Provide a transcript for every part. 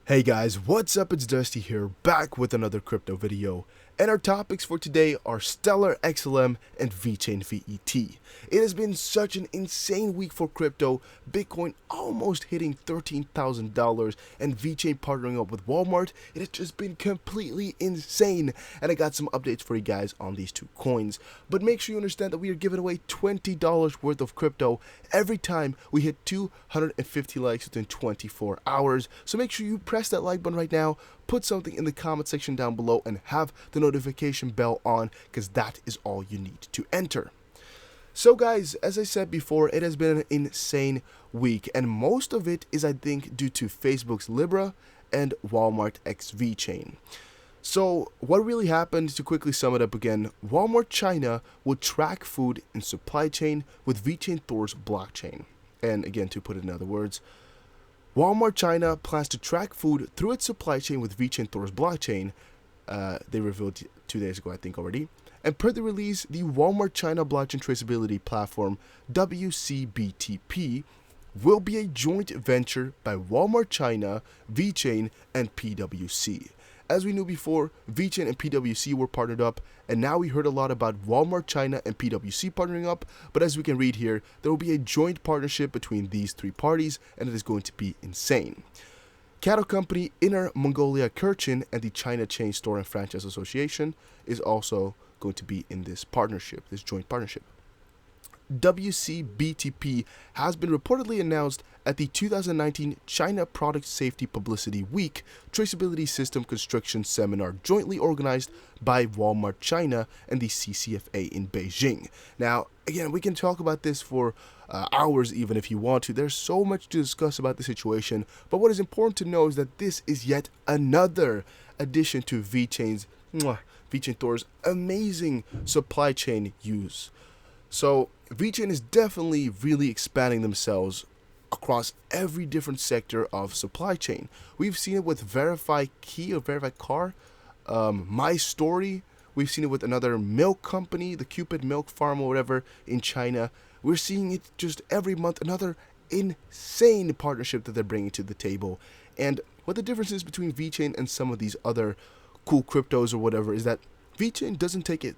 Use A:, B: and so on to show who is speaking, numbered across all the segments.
A: Hey guys, what's up? It's Dusty here, back with another crypto video. And our topics for today are Stellar XLM and VeChain VET. It has been such an insane week for crypto, Bitcoin almost hitting $13,000 and VeChain partnering up with Walmart. It has just been completely insane, and I got some updates for you guys on these two coins. But make sure you understand that we are giving away $20 worth of crypto every time we hit 250 likes within 24 hours. So make sure you press that like button right now, put something in the comment section down below, and have the notification bell on, because that is all you need to enter. So guys, as I said before, it has been an insane week, and most of it is, I think, due to Facebook's Libra and Walmart x VeChain. So what really happened, to quickly sum it up again, Walmart China will track food in supply chain with VeChain Thor's blockchain. And again, to put it in other words, Walmart China plans to track food through its supply chain with VeChain Thor's blockchain. They revealed 2 days ago, I think, already. And per the release, the Walmart China blockchain traceability platform, WCBTP, will be a joint venture by Walmart China, VeChain, and PwC. As we knew before, VeChain and PwC were partnered up, and now we heard a lot about Walmart China and PwC partnering up, but as we can read here, there will be a joint partnership between these three parties, and it is going to be insane. Cattle company Inner Mongolia Kirchen and the China Chain Store and Franchise Association is also going to be in this partnership, this joint partnership. WCBTP has been reportedly announced at the 2019 China Product Safety Publicity Week Traceability System Construction Seminar jointly organized by Walmart China and the CCFA in Beijing. Now, again, we can talk about this for hours even if you want to. There's so much to discuss about the situation, but what is important to know is that this is yet another addition to VeChain Thor's amazing supply chain use. So VeChain is definitely really expanding themselves across every different sector of supply chain. We've seen it with Verify Key or Verify Car, My Story. We've seen it with another milk company, the Cupid Milk Farm or whatever in China. We're seeing it just every month, another insane partnership that they're bringing to the table. And what the difference is between VeChain and some of these other cool cryptos or whatever is that VeChain doesn't take it,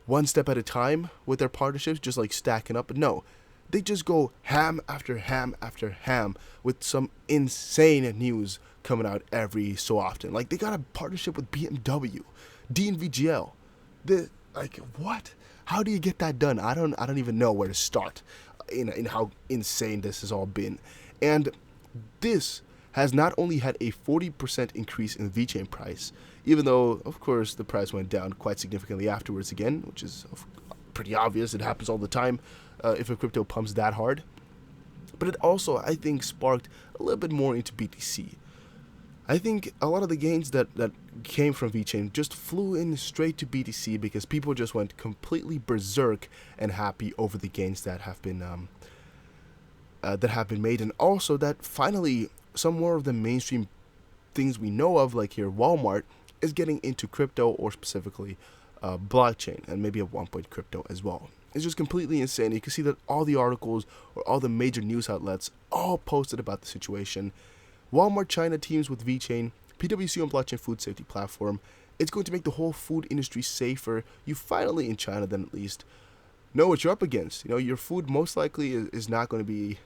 A: one step at a time with their partnerships, just like stacking up. No, they just go ham after ham after ham with some insane news coming out every so often. Like, they got a partnership with BMW, DNVGL. What? How do you get that done? I don't even know where to start in how insane this has all been. And this has not only had a 40% increase in the VeChain price, even though, of course, the price went down quite significantly afterwards again, which is pretty obvious. It happens all the time if a crypto pumps that hard. But it also, I think, sparked a little bit more into BTC. I think a lot of the gains that came from VeChain just flew in straight to BTC because people just went completely berserk and happy over the gains that have been made, and also that finally some more of the mainstream things we know of, like here Walmart, is getting into crypto, or specifically blockchain, and maybe at one point crypto as well. It's just completely insane. You can see that all the articles or all the major news outlets all posted about the situation. Walmart China teams with VeChain, PwC on blockchain food safety platform. It's going to make the whole food industry safer. You finally, in China then at least, know what you're up against. Your food most likely is not going to be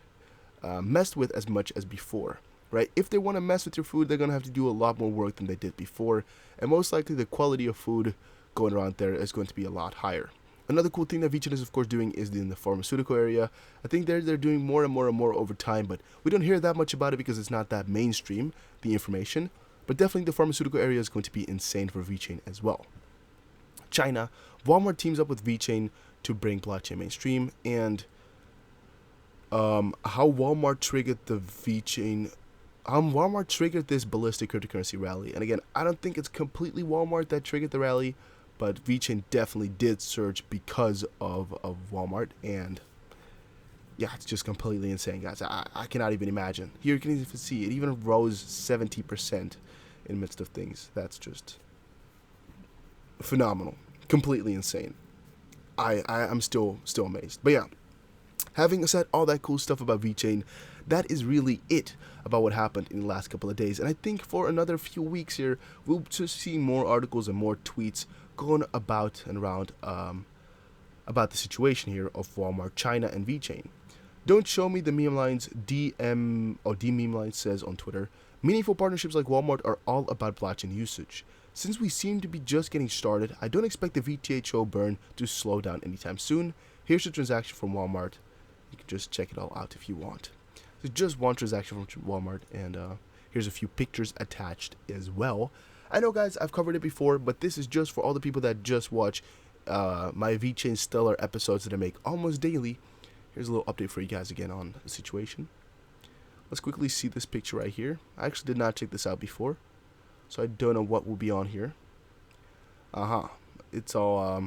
A: messed with as much as before. Right? If they want to mess with your food, they're going to have to do a lot more work than they did before, and most likely the quality of food going around there is going to be a lot higher. Another cool thing that VeChain is, of course, doing is in the pharmaceutical area. I think they're doing more and more and more over time, but we don't hear that much about it because it's not that mainstream, the information. But definitely the pharmaceutical area is going to be insane for VeChain as well. China, Walmart teams up with VeChain to bring blockchain mainstream, and how Walmart triggered the VeChain. Walmart triggered this ballistic cryptocurrency rally. And again, I don't think it's completely Walmart that triggered the rally, but VeChain definitely did surge because of Walmart. And yeah, it's just completely insane, guys. I cannot even imagine. Here you can even see it even rose 70% in the midst of things. That's just phenomenal. Completely insane. I'm still amazed. But yeah, having said all that cool stuff about VeChain, that is really it about what happened in the last couple of days. And I think for another few weeks here, we'll just see more articles and more tweets going about and around about the situation here of Walmart China and VeChain. Don't show me the meme lines. D meme line says on Twitter, meaningful partnerships like Walmart are all about blockchain usage. Since we seem to be just getting started, I don't expect the VTHO burn to slow down anytime soon. Here's the transaction from Walmart. You can just check it all out if you want. There's just one transaction from Walmart, and here's a few pictures attached as well. I know, guys, I've covered it before, but this is just for all the people that just watch my VeChain Stellar episodes that I make almost daily. Here's a little update for you guys again on the situation. Let's quickly see this picture right here. I actually did not check this out before, so I don't know what will be on here. It's all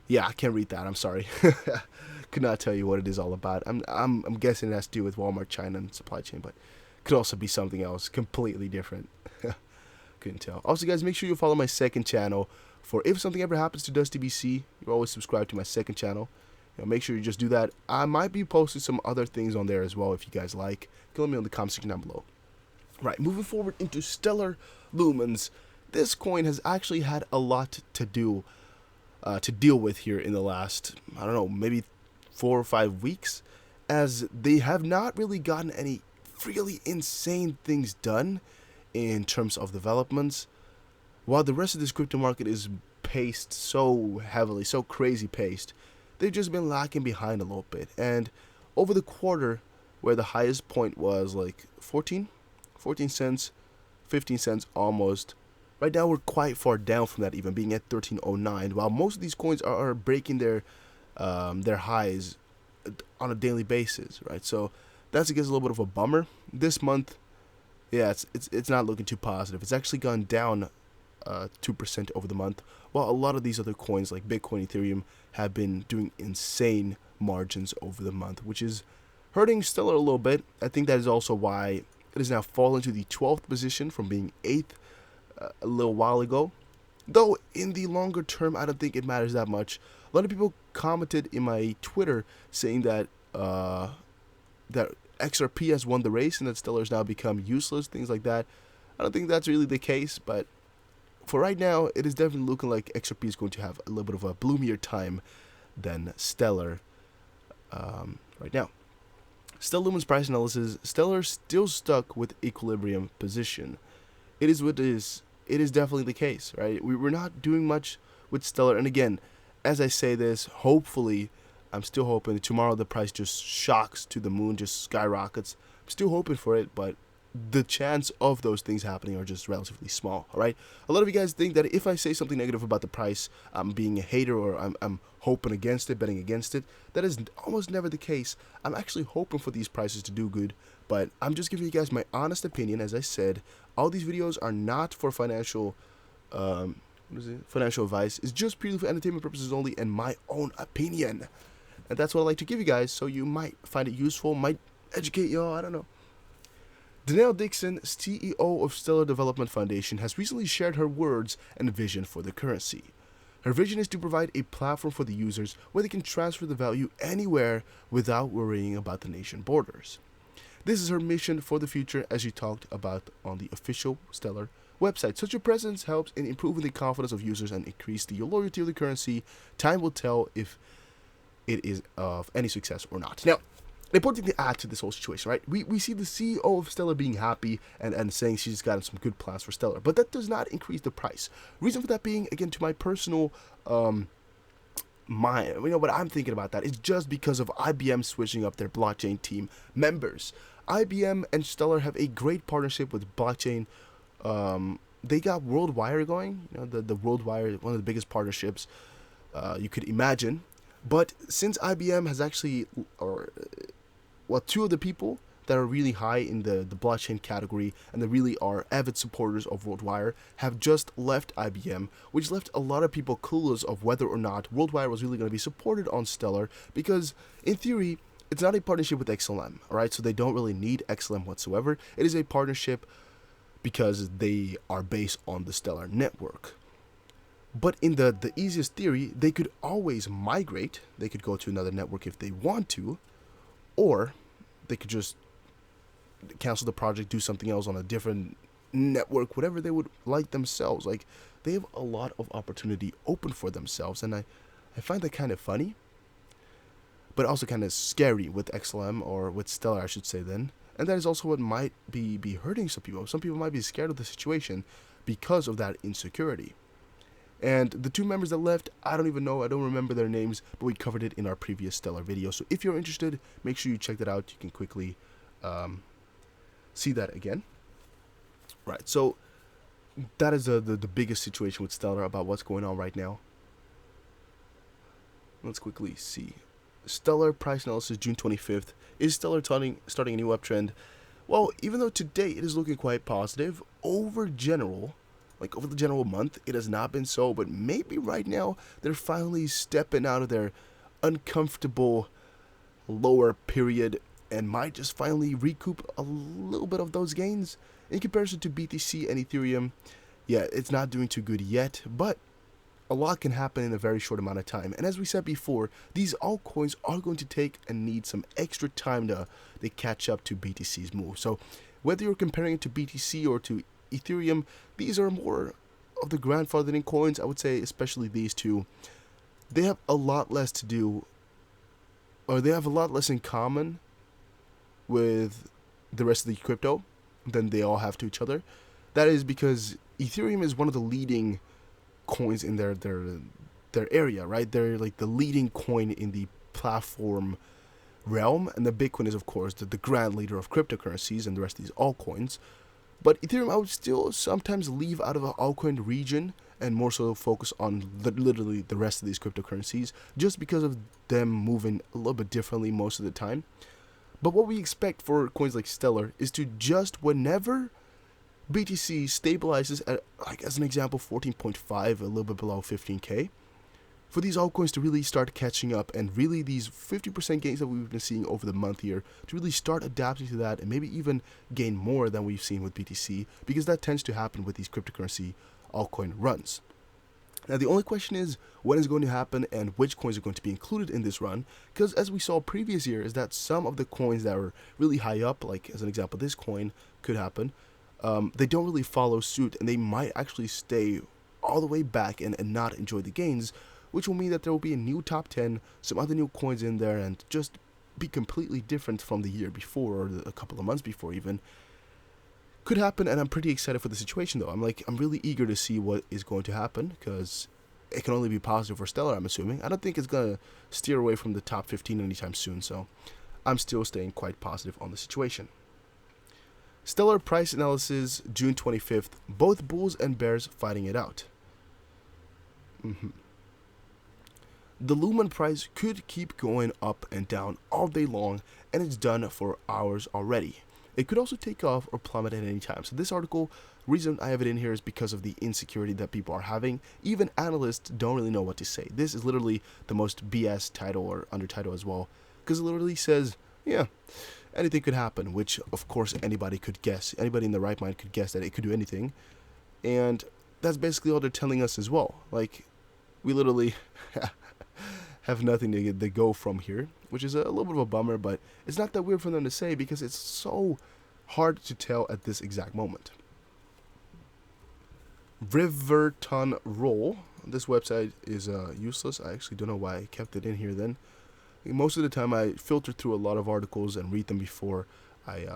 A: yeah, I can't read that. I'm sorry. Could not tell you what it is all about. I'm guessing it has to do with Walmart China and supply chain, but could also be something else completely different. Couldn't tell. Also, guys, make sure you follow my second channel for if something ever happens to DustTBC. You always subscribe to my second channel. Make sure you just do that. I might be posting some other things on there as well if you guys like. You can let me know in the comment section down below. Right, moving forward into Stellar Lumens. This coin has actually had a lot to deal with here in the last, I don't know, maybe 4 or 5 weeks, as they have not really gotten any really insane things done in terms of developments, while the rest of this crypto market is paced so heavily, so crazy paced. They've just been lacking behind a little bit. And over the quarter, where the highest point was like 14 cents, 15 cents almost, right now we're quite far down from that, even being at 13.09, while most of these coins are breaking their highs on a daily basis, right? So that's, I guess, a little bit of a bummer. This month, yeah, it's not looking too positive. It's actually gone down 2% over the month, while a lot of these other coins like Bitcoin, Ethereum have been doing insane margins over the month, which is hurting Stellar a little bit. I think that is also why it has now fallen to the 12th position from being 8th a little while ago. Though in the longer term, I don't think it matters that much. A lot of people commented in my Twitter saying that that XRP has won the race and that Stellar has now become useless, things like that. I don't think that's really the case, but for right now, it is definitely looking like XRP is going to have a little bit of a bloomier time than Stellar right now. Stellar Lumens price analysis. Stellar still stuck with equilibrium position. It is what it is. It is definitely the case, right? We're not doing much with Stellar. And again, as I say this, hopefully, I'm still hoping that tomorrow the price just shocks to the moon, just skyrockets. I'm still hoping for it, but the chance of those things happening are just relatively small, all right? A lot of you guys think that if I say something negative about the price, I'm being a hater or I'm hoping against it, betting against it. That is almost never the case. I'm actually hoping for these prices to do good, but I'm just giving you guys my honest opinion. As I said, all these videos are not for financial financial advice. It's just purely for entertainment purposes only and my own opinion. And that's what I like to give you guys, so you might find it useful, might educate y'all, I don't know. Danielle Dixon, CEO of Stellar Development Foundation, has recently shared her words and vision for the currency. Her vision is to provide a platform for the users where they can transfer the value anywhere without worrying about the nation borders. This is her mission for the future, as she talked about on the official Stellar website. Such a presence helps in improving the confidence of users and increase the loyalty of the currency. Time will tell if it is of any success or not. Now, the important thing to add to this whole situation, right? We see the CEO of Stellar being happy and saying she's gotten some good plans for Stellar, but that does not increase the price. Reason for that being, again, to my personal mind, what I'm thinking about that is just because of IBM switching up their blockchain team members. IBM and Stellar have a great partnership with blockchain. They got WorldWire going, the WorldWire, one of the biggest partnerships you could imagine. But since IBM has actually, two of the people that are really high in the blockchain category and that really are avid supporters of WorldWire have just left IBM, which left a lot of people clueless of whether or not WorldWire was really going to be supported on Stellar, because in theory, it's not a partnership with XLM, alright? So they don't really need XLM whatsoever. It is a partnership because they are based on the Stellar network. But in the easiest theory, they could always migrate. They could go to another network if they want to, or they could just cancel the project, do something else on a different network, whatever they would like themselves. Like, they have a lot of opportunity open for themselves, and I find that kind of funny, but also kind of scary with XLM, or with Stellar, I should say then. And that is also what might be hurting some people. Some people might be scared of the situation because of that insecurity. And the two members that left, I don't even know, I don't remember their names, but we covered it in our previous Stellar video. So if you're interested, make sure you check that out. You can quickly see that again. Right, so that is the biggest situation with Stellar about what's going on right now. Let's quickly see. Stellar price analysis June 25th. Is Stellar starting a new uptrend? Well, even though today it is looking quite positive, over the general month, it has not been so, but maybe right now they're finally stepping out of their uncomfortable lower period and might just finally recoup a little bit of those gains. In comparison to BTC and Ethereum, yeah, it's not doing too good yet, but a lot can happen in a very short amount of time. And as we said before, these altcoins are going to take and need some extra time to catch up to BTC's move. So whether you're comparing it to BTC or to Ethereum, these are more of the grandfathering coins, I would say, especially these two. They have a lot less to do, or they have a lot less in common with the rest of the crypto than they all have to each other. That is because Ethereum is one of the leading coins in their area, right? They're like the leading coin in the platform realm, and the Bitcoin is, of course, the grand leader of cryptocurrencies and the rest of these altcoins. But Ethereum, I would still sometimes leave out of the altcoin region and more so focus on literally the rest of these cryptocurrencies, just because of them moving a little bit differently most of the time. But what we expect for coins like Stellar is to just, whenever BTC stabilizes at, like as an example, 14.5, a little bit below 15k, for these altcoins to really start catching up, and really these 50% gains that we've been seeing over the month here to really start adapting to that, and maybe even gain more than we've seen with BTC, because that tends to happen with these cryptocurrency altcoin runs. Now the only question is when is it going to happen and which coins are going to be included in this run, because as we saw previous year is that some of the coins that were really high up, like as an example this coin could happen, they don't really follow suit, and they might actually stay all the way back and not enjoy the gains, which will mean that there will be a new top 10, some other new coins in there, and just be completely different from the year before, or a couple of months before even. Could happen, and I'm pretty excited for the situation though. I'm really eager to see what is going to happen, because it can only be positive for Stellar, I'm assuming. I don't think it's going to steer away from the top 15 anytime soon, so I'm still staying quite positive on the situation. Stellar price analysis June 25th. Both bulls and bears fighting it out. The Lumen price could keep going up and down all day long, and it's done for hours already. It could also take off or plummet at any time. So this article, reason I have it in here is because of the insecurity that people are having. Even analysts don't really know what to say. This is literally the most BS title, or undertitle as well, because it literally says, yeah, anything could happen, which of course anybody could guess. Anybody in the right mind could guess that it could do anything. And that's basically all they're telling us as well. Like, we literally have nothing to go from here, which is a little bit of a bummer, but it's not that weird for them to say because it's so hard to tell at this exact moment. Riverton Roll. This website is useless. I actually don't know why I kept it in here then. Most of the time I filter through a lot of articles and read them before I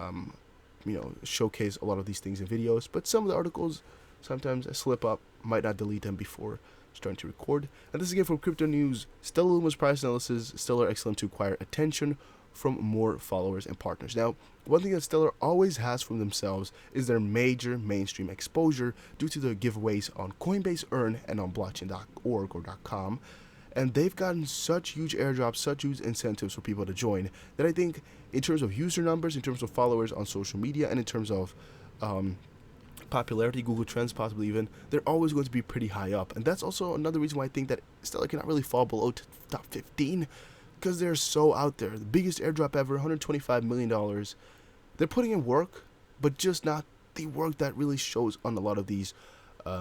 A: showcase a lot of these things in videos, but some of the articles sometimes I slip up, might not delete them before starting to record. And this is again from Crypto News. Stellar Lumens price analysis. Stellar XLM to acquire attention from more followers and partners. Now, one thing that Stellar always has from themselves is their major mainstream exposure due to the giveaways on Coinbase Earn and on blockchain.org or .com. And they've gotten such huge airdrops, such huge incentives for people to join, that I think in terms of user numbers, in terms of followers on social media, and in terms of popularity, Google Trends possibly even, they're always going to be pretty high up. And that's also another reason why I think that Stellar cannot really fall below top 15, because they're so out there. The biggest airdrop ever, $125 million. They're putting in work, but just not the work that really shows on a lot of these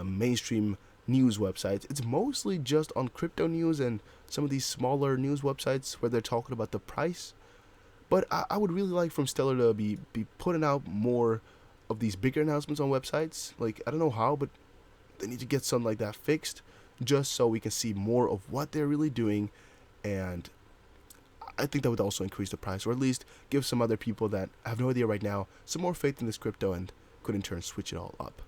A: mainstream news websites. It's mostly just on crypto news and some of these smaller news websites where they're talking about the price. But I would really like from Stellar to be putting out more of these bigger announcements on websites. Like, I don't know how, but they need to get something like that fixed, just so we can see more of what they're really doing. And I think that would also increase the price, or at least give some other people that have no idea right now some more faith in this crypto and could in turn switch it all up.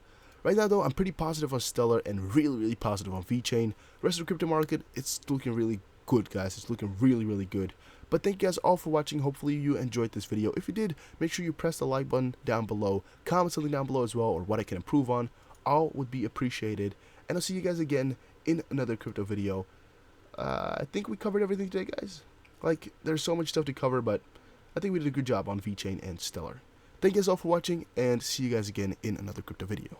A: Right now, though, I'm pretty positive on Stellar and really positive on VeChain. The rest of the crypto market, it's looking really good, guys. It's looking really good. But thank you guys all for watching. Hopefully you enjoyed this video. If you did, make sure you press the like button down below. Comment something down below as well, or what I can improve on. All would be appreciated. And I'll see you guys again in another crypto video. I think we covered everything today, guys. Like, there's so much stuff to cover, but I think we did a good job on VeChain and Stellar. Thank you guys all for watching, and see you guys again in another crypto video.